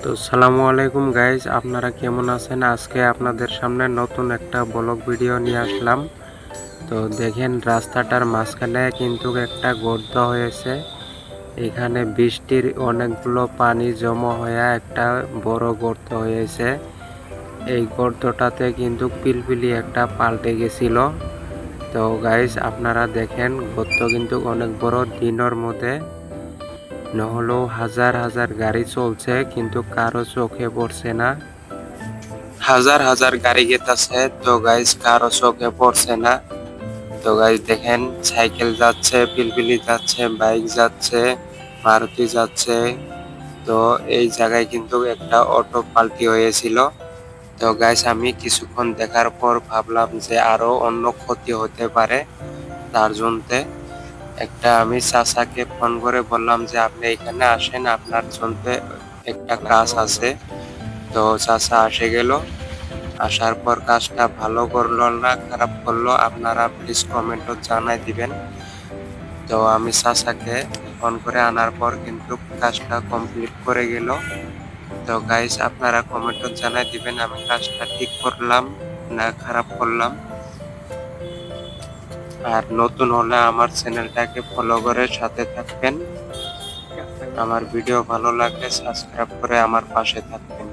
তো সালামু আলাইকুম গাইজ, আপনারা কেমন আছেন? আজকে আপনাদের সামনে নতুন একটা ব্লগ ভিডিও নিয়ে আসলাম। তো দেখেন, রাস্তাটার মাঝখানে কিন্তু একটা গর্ত হয়েছে। এখানে বৃষ্টির অনেকগুলো পানি জমা হয়ে একটা বড় গর্ত হয়েছে। এই গর্তটাতে কিন্তু পিলপিলি একটা পাল্টে গেছিল। তো গাইজ, আপনারা দেখেন, গর্ত কিন্তু অনেক বড়। দিনের মধ্যে নহলেও হাজার হাজার গাড়ি চলছে, কিন্তু কারো চোখে পড়ছে না। হাজার হাজার গাড়ি গেতাছে, তো গাইজ কারো চোখে পড়ছে না। তো গাইজ দেখেন, সাইকেল যাচ্ছে, পিলপিলি যাচ্ছে, বাইক যাচ্ছে, মারুতি যাচ্ছে। তো এই জায়গায় কিন্তু একটা অটো পাল্টি হয়েছিল। তো গাইজ আমি কিছুক্ষণ দেখার পর ভাবলাম যে আরো অন্য ক্ষতি হতে পারে। তার জন্য একটা আমি চাচাকে ফোন করে বললাম যে আপনি এখানে আসেন, আপনার জন্য একটা কাজ আছে। তো চাচা আসে গেল। আসার পর কাজটা ভালো করলো না খারাপ করলো, আপনারা প্লিজ কমেন্টে জানাই দিবেন। তো আমি চাচাকে ফোন করে আনার পর কিন্তু কাজটা কমপ্লিট করে গেল। তো গাইস, আপনারা কমেন্টে জানাই দিবেন আমি কাজটা ঠিক করলাম না খারাপ করলাম। আর নতুন হলে আমার চ্যানেলটাকে ফলো করে সাথে থাকবেন। আমার ভিডিও ভালো লাগলে সাবস্ক্রাইব করে আমার পাশে থাকবেন।